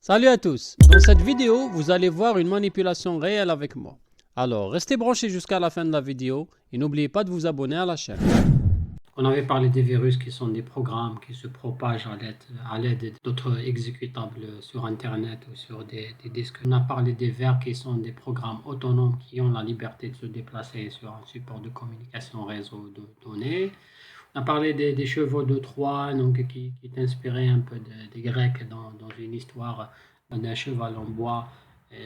Salut à tous! Dans cette vidéo, vous allez voir une manipulation réelle avec moi. Alors, restez branchés jusqu'à la fin de la vidéo et n'oubliez pas de vous abonner à la chaîne. On avait parlé des virus qui sont des programmes qui se propagent à l'aide d'autres exécutables sur Internet ou sur des disques. On a parlé des vers qui sont des programmes autonomes qui ont la liberté de se déplacer sur un support de communication réseau de données. On a parlé des chevaux de Troie, donc, qui est inspiré un peu des Grecs dans une histoire d'un cheval en bois.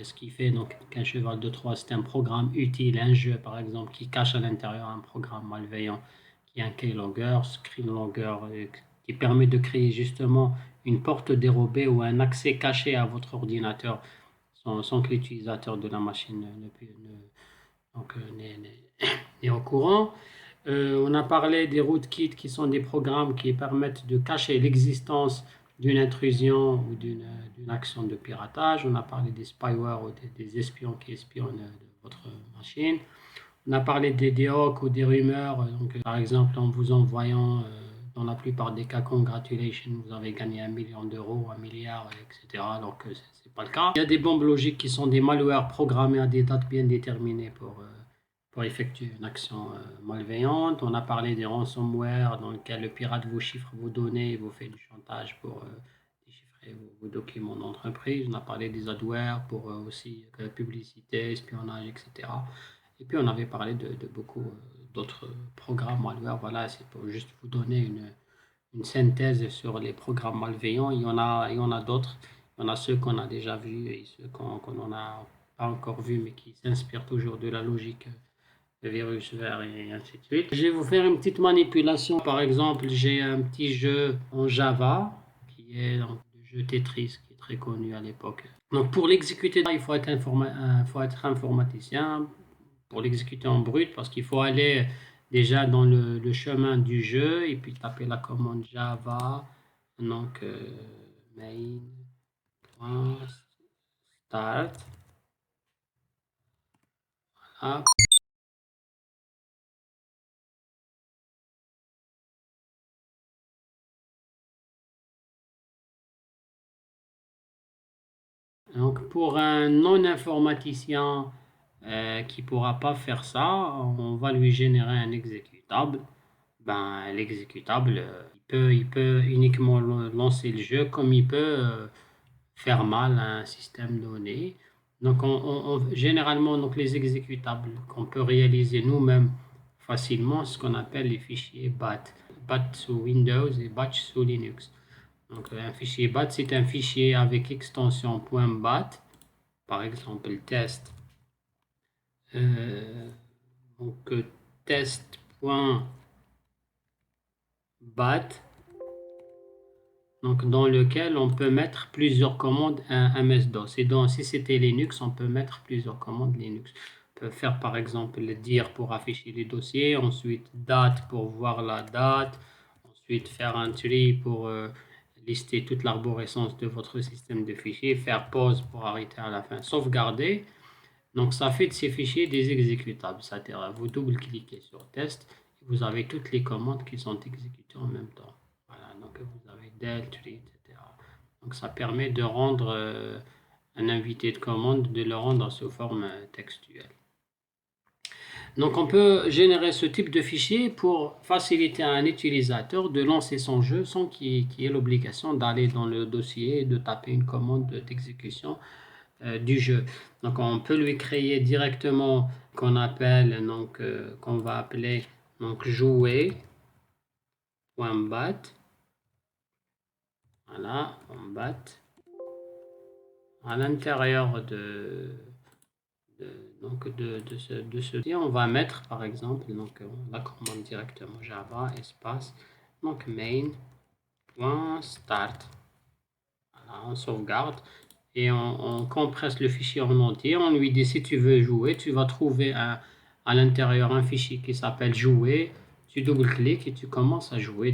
Ce qui fait donc qu'un cheval de Troie, c'est un programme utile, un jeu par exemple, qui cache à l'intérieur un programme malveillant qui est un keylogger, screenlogger, qui permet de créer justement une porte dérobée ou un accès caché à votre ordinateur sans que l'utilisateur de la machine n'est au courant. On a parlé des rootkits qui sont des programmes qui permettent de cacher l'existence d'une intrusion ou d'une action de piratage. On a parlé des spyware ou des espions qui espionnent votre machine. On a parlé des hawks ou des rumeurs. Donc, par exemple, en vous envoyant, dans la plupart des cas, congratulations, vous avez gagné 1 million d'euros, 1 milliard, etc. Alors que ce n'est pas le cas. Il y a des bombes logiques qui sont des malwares programmés à des dates bien déterminées pour effectuer une action malveillante. On a parlé des ransomware dans lequel le pirate vous chiffre vos données et vous fait du chantage pour déchiffrer vos documents d'entreprise. On a parlé des adware pour aussi publicité, espionnage, etc. Et puis on avait parlé de beaucoup d'autres programmes malware. Voilà, c'est pour juste vous donner une synthèse sur les programmes malveillants. Il y en a d'autres. Il y en a ceux qu'on a déjà vus et ceux qu'on n'a pas encore vus, mais qui s'inspirent toujours de la logique de virus vert et ainsi de suite. Je vais vous faire une petite manipulation. Par exemple, j'ai un petit jeu en Java qui est donc, le jeu Tetris qui est très connu à l'époque. Donc pour l'exécuter, il faut être informaticien pour l'exécuter en brut parce qu'il faut aller déjà dans le chemin du jeu et puis taper la commande Java, donc main.start. Voilà. Donc pour un non-informaticien qui ne pourra pas faire ça, on va lui générer un exécutable. Ben, l'exécutable, il peut uniquement lancer le jeu comme il peut faire mal à un système donné. Donc généralement, donc, les exécutables qu'on peut réaliser nous-mêmes facilement, ce qu'on appelle les fichiers BAT. BAT sous Windows et Batch sous Linux. Donc un fichier BAT, c'est un fichier avec extension .bat, par exemple test. Donc test.bat, donc dans lequel on peut mettre plusieurs commandes MS-DOS. Et donc si c'était Linux, on peut mettre plusieurs commandes Linux. On peut faire par exemple le dir pour afficher les dossiers, ensuite date pour voir la date, ensuite faire un tree pour lister toute l'arborescence de votre système de fichiers, faire pause pour arrêter à la fin, sauvegarder. Donc ça fait de ces fichiers des exécutables, c'est-à-dire vous double-cliquez sur test et vous avez toutes les commandes qui sont exécutées en même temps. Voilà, donc vous avez del, tree, etc. Donc ça permet de rendre un invité de commande, de le rendre sous forme textuelle. Donc on peut générer ce type de fichier pour faciliter à un utilisateur de lancer son jeu sans qu'il ait l'obligation d'aller dans le dossier et de taper une commande d'exécution du jeu. Donc on peut lui créer directement qu'on appelle donc qu'on va appeler donc jouer.bat. Voilà, on bat à l'intérieur de ce on va mettre par exemple donc la commande directement Java espace donc main.start. Voilà, on sauvegarde et on compresse le fichier en entier. On lui dit si tu veux jouer, tu vas trouver à l'intérieur un fichier qui s'appelle jouer. Tu double-cliques et tu commences à jouer.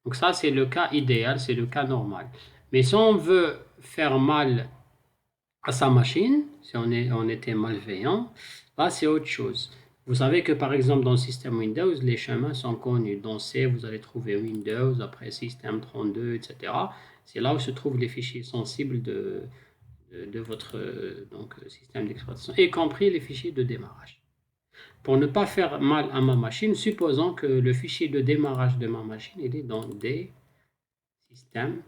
Donc ça, c'est le cas idéal, c'est le cas normal. Mais si on veut faire mal à sa machine, si on était malveillant, là c'est autre chose. Vous savez que par exemple dans le système Windows, les chemins sont connus. Dans C, vous allez trouver Windows, après système 32, etc. C'est là où se trouvent les fichiers sensibles de votre système d'exploitation, y compris les fichiers de démarrage. Pour ne pas faire mal à ma machine, supposons que le fichier de démarrage de ma machine il est dans des systèmes,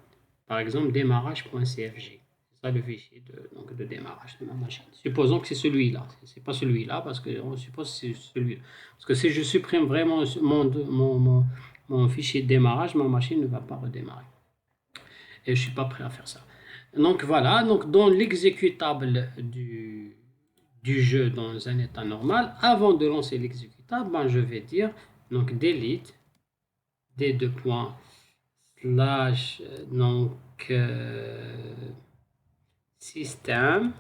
par exemple démarrage.cfg. C'est ça le fichier de démarrage de ma machine. Supposons que c'est celui-là. C'est pas celui-là parce qu'on suppose que c'est celui-là. Parce que si je supprime vraiment mon fichier de démarrage, ma machine ne va pas redémarrer. Et je suis pas prêt à faire ça. Donc voilà, donc dans l'exécutable du jeu dans un état normal, avant de lancer l'exécutable, ben, je vais dire donc delete d2 slash donc système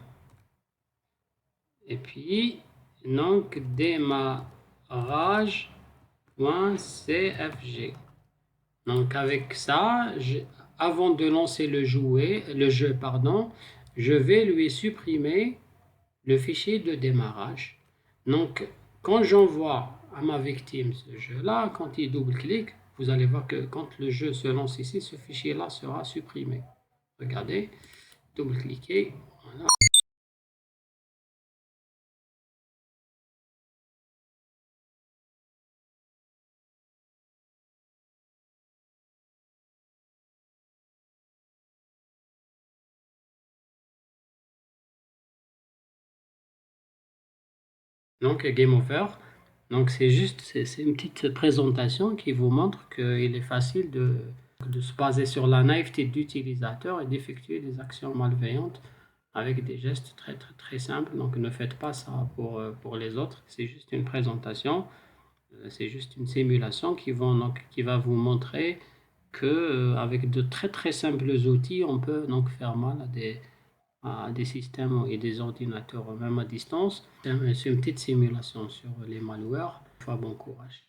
et puis donc démarrage.cfg. Donc avec ça, avant de lancer le jeu, pardon, je vais lui supprimer le fichier de démarrage. Donc quand j'envoie à ma victime ce jeu-là, quand il double-clique, vous allez voir que quand le jeu se lance ici, ce fichier-là sera supprimé. Regardez, double-cliquez. Voilà. Donc game over. Donc c'est juste, c'est une petite présentation qui vous montre qu'il est facile de se baser sur la naïveté d'utilisateur et d'effectuer des actions malveillantes avec des gestes très très très simples. Donc ne faites pas ça pour les autres. C'est juste une présentation, c'est juste une simulation qui va vous montrer que avec de très très simples outils, on peut donc faire mal à des systèmes et des ordinateurs même à distance. C'est une petite simulation sur les malwares. Bon courage.